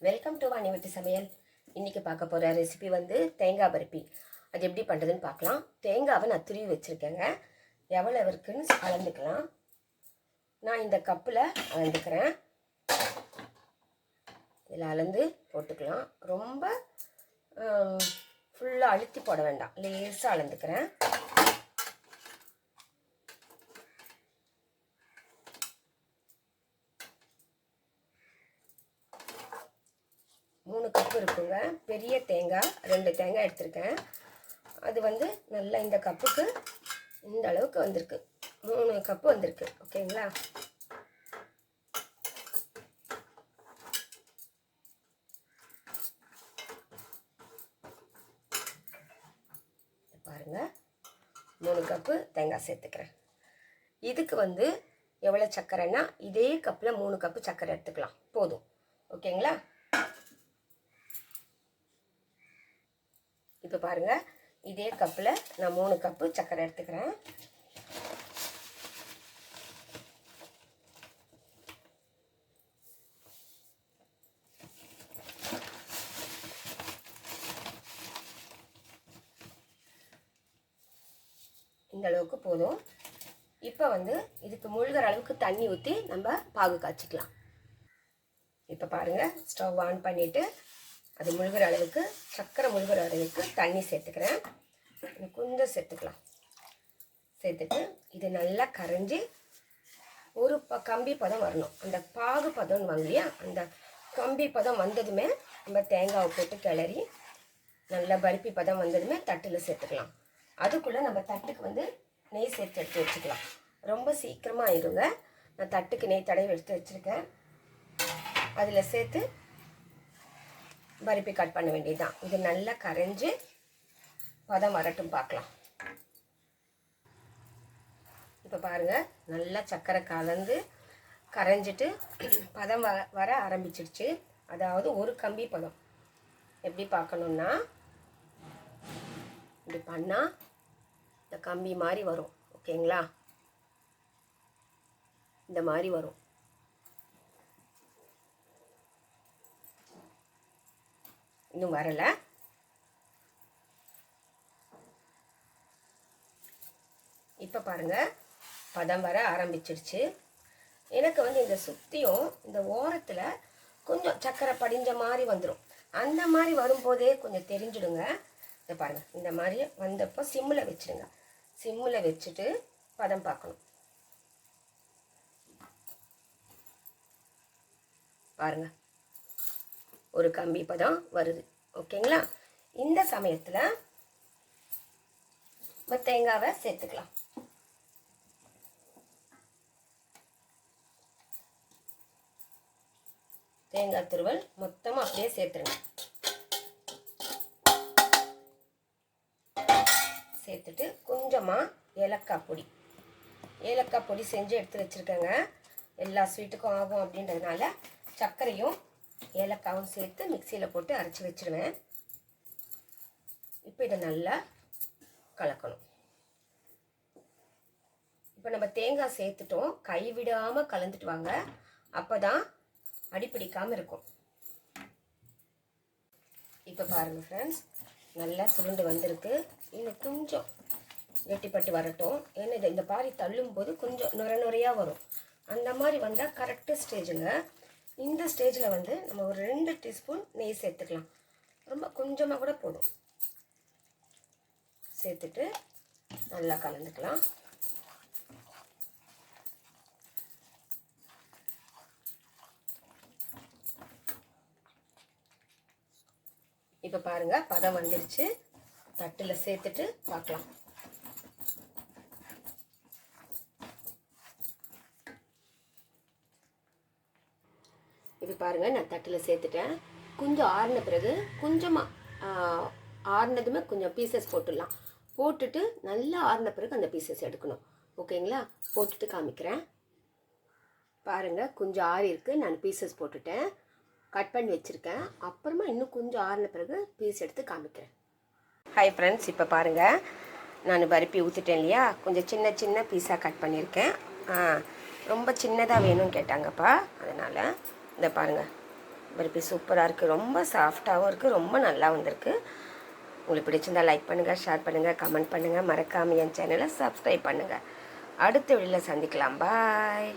Welcome to Vani வீட்டு சமையல். இன்றைக்கி பார்க்க போகிற ரெசிபி வந்து தேங்காய் பருப்பி. அது எப்படி பண்ணுறதுன்னு பார்க்கலாம். தேங்காவை நான் துருவி வச்சுருக்கேங்க. எவ்வளோ இருக்குன்னு அளந்துக்கலாம். நான் இந்த கப்பில் அளந்துக்கிறேன். இதில் அளந்து போட்டுக்கலாம். ரொம்ப ஃபுல்லாக அழுத்தி போட வேண்டாம், லேசாக அளந்துக்கிறேன். மூணு கப்பு இருக்குங்க. பெரிய தேங்காய் 2 தேங்காய் எடுத்திருக்கேன். அது வந்து நல்லா இந்த கப்புக்கு இந்த அளவுக்கு வந்திருக்கு. 3 கப்பு வந்திருக்கு. ஓகேங்களா? பாருங்க, 3 கப்பு தேங்காய் சேர்த்துக்கிறேன். இதுக்கு வந்து எவ்வளோ சர்க்கரைன்னா இதே கப்பில் 3 கப்பு சர்க்கரை எடுத்துக்கலாம், போதும். ஓகேங்களா? இப்போ பாருங்கள், இதே கப்பில் நான் 3 கப்பு சர்க்கரை எடுத்துக்கிறேன். இந்த அளவுக்கு போதும். இப்போ வந்து இதுக்கு முழுகிற அளவுக்கு தண்ணி ஊற்றி நம்ம பாகு காய்ச்சிக்கலாம். இப்போ பாருங்கள், ஸ்டவ் ஆன் பண்ணிவிட்டு அது முழுகிற அளவுக்கு, சர்க்கரை முழுகிற அளவுக்கு தண்ணி சேர்த்துக்கிறேன். கொஞ்சம் சேர்த்துக்கலாம். சேர்த்துட்டு இது நல்லா கரைஞ்சி ஒரு கம்பி பதம் வரணும். அந்த பாகு பதம்னு வாங்கலையா, அந்த கம்பி பதம் வந்ததுமே நம்ம தேங்காவை போட்டு கிளறி நல்லா பருப்பி பதம் வந்ததுமே தட்டில் சேர்த்துக்கலாம். அதுக்குள்ளே நம்ம தட்டுக்கு வந்து நெய் சேர்த்து எடுத்து வச்சுக்கலாம். ரொம்ப சீக்கிரமாக ஆயிடுங்க. நான் தட்டுக்கு நெய் தடவை எடுத்து வச்சுருக்கேன். அதில் சேர்த்து பருப்பி கட் பண்ண வேண்டியதுதான். இது நல்லா கரைஞ்சி பதம் வரட்டும், பார்க்கலாம். இப்போ பாருங்கள், நல்லா சர்க்கரை கலந்து கரைஞ்சிட்டு பதம் வர ஆரம்பிச்சிடுச்சு. அதாவது ஒரு கம்பி பதம். எப்படி பார்க்கணுன்னா, இப்படி பண்ணால் இந்த கம்பி மாதிரி வரும். ஓகேங்களா? இந்த மாதிரி வரும். இன்னும் வரலை. இப்போ பாருங்கள், பதம் வர ஆரம்பிச்சிடுச்சு. எனக்கு வந்து இந்த சுற்றியும் இந்த ஓரத்தில் கொஞ்சம் சர்க்கரை படிஞ்ச மாதிரி வந்துடும். அந்த மாதிரி வரும்போதே கொஞ்சம் தெரிஞ்சிடுங்க. இதை பாருங்கள், இந்த மாதிரி வந்தப்போ சிம்மில் வச்சுடுங்க. சிம்மில் வச்சுட்டு பதம் பார்க்கணும். பாருங்கள், ஒரு கம்பி பதம் வருது. ஓகேங்களா? இந்த சமயத்தில் நம்ம தேங்காவை சேர்த்துக்கலாம். தேங்காய் துருவல் மொத்தமாக அப்படியே சேர்த்துருங்க. சேர்த்துட்டு கொஞ்சமாக ஏலக்காய் பொடி செஞ்சு எடுத்து வச்சுருக்கேங்க. எல்லா ஸ்வீட்டுக்கும் ஆகும் அப்படின்றதுனால சர்க்கரையும் ஏலக்காவும் சேர்த்து மிக்சியில் போட்டு அரைச்சி வச்சுருவேன். இப்போ இதை நல்லா கலக்கணும். இப்போ நம்ம தேங்காய் சேர்த்துட்டோம். கைவிடாமல் கலந்துட்டு வாங்க, அப்போ தான் அடிப்பிடிக்காமல் இருக்கும். இப்போ பாருங்கள் ஃப்ரெண்ட்ஸ், நல்லா சுருண்டு வந்திருக்கு. இன்னும் கொஞ்சம் கெட்டிப்பட்டு வரட்டும். ஏன்னா இந்த பாரி தள்ளும் போது கொஞ்சம் நுரையாக வரும். அந்த மாதிரி வந்தால் கரெக்டு ஸ்டேஜுங்க. இந்த ஸ்டேஜில் வந்து நம்ம ஒரு 2 டீஸ்பூன் நெய் சேர்த்துக்கலாம். ரொம்ப கொஞ்சமாக கூட போதும். சேர்த்துட்டு நல்லா கலந்துக்கலாம். இப்போ பாருங்கள், பதம் வந்துடுச்சு. தட்டில் சேர்த்துட்டு பார்க்கலாம். இது பாருங்கள், நான் தட்டில் சேர்த்துட்டேன். கொஞ்சம் ஆறின பிறகு கொஞ்சமாக ஆறினதுமே கொஞ்சம் பீசஸ் போட்டுடலாம். போட்டுட்டு நல்லா ஆறின பிறகு அந்த பீசஸ் எடுக்கணும். ஓகேங்களா? போட்டுட்டு காமிக்கிறேன். பாருங்கள், கொஞ்சம் ஆறி இருக்குது. நான் பீசஸ் போட்டுட்டேன், கட் பண்ணி வச்சுருக்கேன். அப்புறமா இன்னும் கொஞ்சம் ஆறின பிறகு பீஸ் எடுத்து காமிக்கிறேன். ஹாய் ஃப்ரெண்ட்ஸ், இப்போ பாருங்கள், நான் பருப்பி ஊற்றிட்டேன் இல்லையா, கொஞ்சம் சின்ன சின்ன பீஸாக கட் பண்ணியிருக்கேன். ரொம்ப சின்னதாக வேணும்னு கேட்டாங்கப்பா, அதனால் இந்த பாருங்கள் பருப்பி சூப்பராக இருக்குது, ரொம்ப சாஃப்டாகவும் இருக்குது, ரொம்ப நல்லா வந்திருக்கு. உங்களுக்கு பிடிச்சிருந்தா லைக் பண்ணுங்கள், ஷேர் பண்ணுங்கள், கமெண்ட் பண்ணுங்கள், மறக்காமல் என் சேனலை சப்ஸ்கிரைப் பண்ணுங்கள். அடுத்த வீடியோவில் சந்திக்கலாம். பாய்.